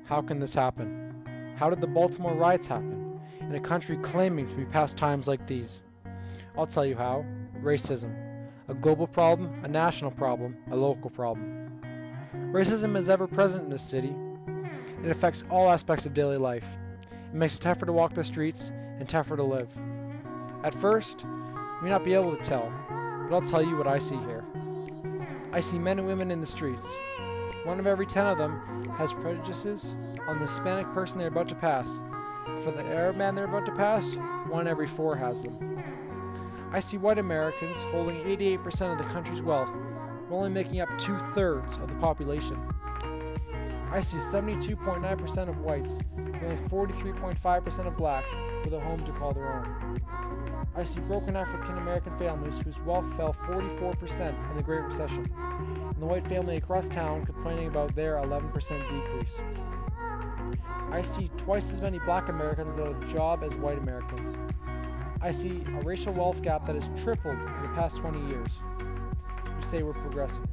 How can this happen? How did the Baltimore riots happen, in a country claiming to be past times like these? I'll tell you how. Racism. A global problem, a national problem, a local problem. Racism is ever present in this city. It affects all aspects of daily life. It makes it tougher to walk the streets and tougher to live. At first, you may not be able to tell, but I'll tell you what I see here. I see men and women in the streets. 1 of every 10 of them has prejudices on the Hispanic person they're about to pass. For the Arab man they're about to pass, 1 every 4 has them. I see white Americans holding 88% of the country's wealth, while only making up 2/3 of the population. I see 72.9% of whites, and only 43.5% of blacks with a home to call their own. I see broken African American families whose wealth fell 44% in the Great Recession, and the white family across town complaining about their 11% decrease. I see twice as many black Americans without a job as white Americans. I see a racial wealth gap that has tripled in the past 20 years. You say we're progressing.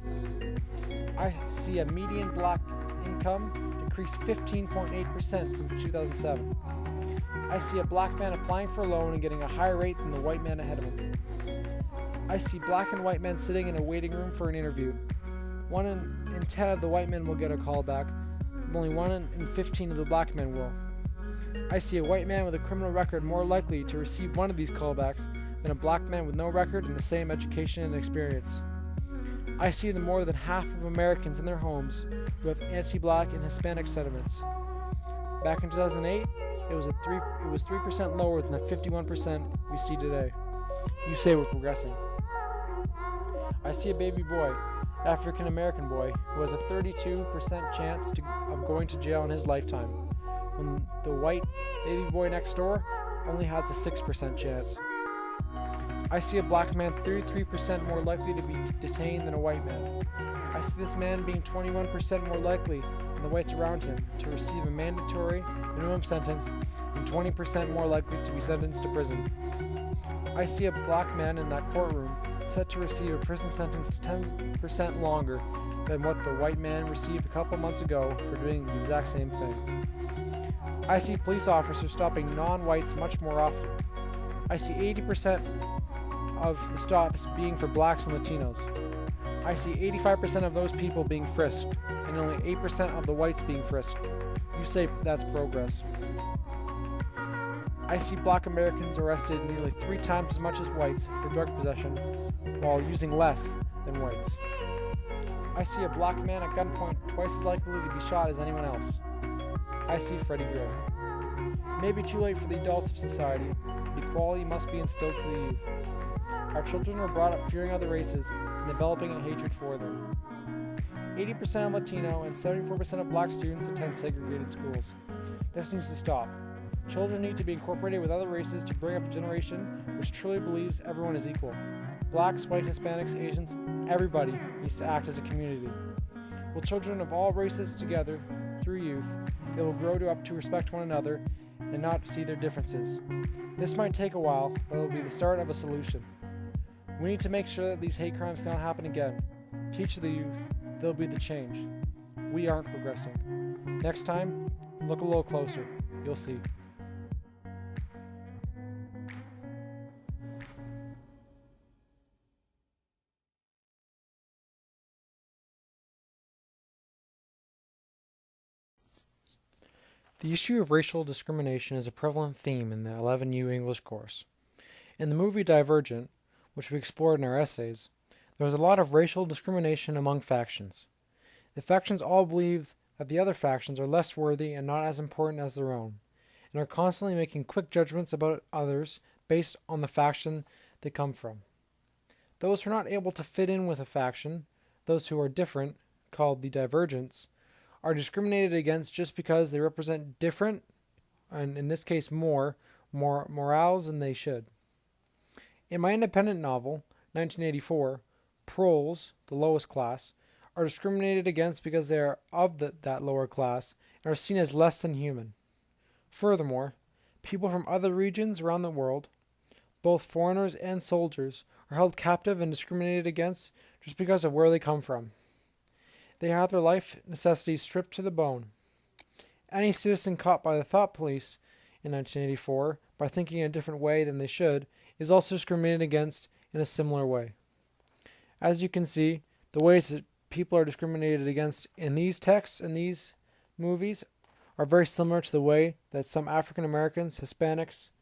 I see a median black income decrease 15.8% since 2007. I see a black man applying for a loan and getting a higher rate than the white man ahead of him. I see black and white men sitting in a waiting room for an interview. 1 in 10 of the white men will get a call back, but only 1 in 15 of the black men will. I see a white man with a criminal record more likely to receive one of these callbacks than a black man with no record and the same education and experience. I see the more than half of Americans in their homes who have anti-black and Hispanic sentiments. Back in 2008, it was 3% lower than the 51% we see today. You say we're progressing. I see a baby boy, African American boy, who has a 32% chance of going to jail in his lifetime, when the white baby boy next door only has a 6% chance. I see a black man 33% more likely to be detained than a white man. I see this man being 21% more likely than the whites around him to receive a mandatory minimum sentence and 20% more likely to be sentenced to prison. I see a black man in that courtroom set to receive a prison sentence 10% longer than what the white man received a couple months ago for doing the exact same thing. I see police officers stopping non-whites much more often. I see 80% of the stops being for blacks and Latinos. I see 85% of those people being frisked, and only 8% of the whites being frisked. You say that's progress. I see black Americans arrested nearly 3 times as much as whites for drug possession, while using less than whites. I see a black man at gunpoint twice as likely to be shot as anyone else. I see Freddie Gray. It may be too late for the adults of society, but equality must be instilled to the youth. Our children are brought up fearing other races and developing a hatred for them. 80% of Latino and 74% of black students attend segregated schools. This needs to stop. Children need to be incorporated with other races to bring up a generation which truly believes everyone is equal. Blacks, whites, Hispanics, Asians, everybody needs to act as a community. With children of all races together through youth, they will grow up to respect one another and not see their differences. This might take a while, but it will be the start of a solution. We need to make sure that these hate crimes don't happen again. Teach the youth. They'll be the change. We aren't progressing. Next time, look a little closer. You'll see. The issue of racial discrimination is a prevalent theme in the 11U English course. In the movie Divergent, which we explored in our essays, there was a lot of racial discrimination among factions. The factions all believe that the other factions are less worthy and not as important as their own, and are constantly making quick judgments about others based on the faction they come from. Those who are not able to fit in with a faction, those who are different, called the divergents, are discriminated against just because they represent different, and in this case more morals than they should. In my independent novel, 1984, proles, the lowest class, are discriminated against because they are of that lower class and are seen as less than human. Furthermore, people from other regions around the world, both foreigners and soldiers, are held captive and discriminated against just because of where they come from. They have their life necessities stripped to the bone. Any citizen caught by the thought police in 1984 by thinking in a different way than they should is also discriminated against in a similar way. As you can see, the ways that people are discriminated against in these texts and these movies are very similar to the way that some African Americans, Hispanics,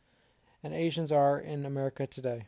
and Asians are in America today.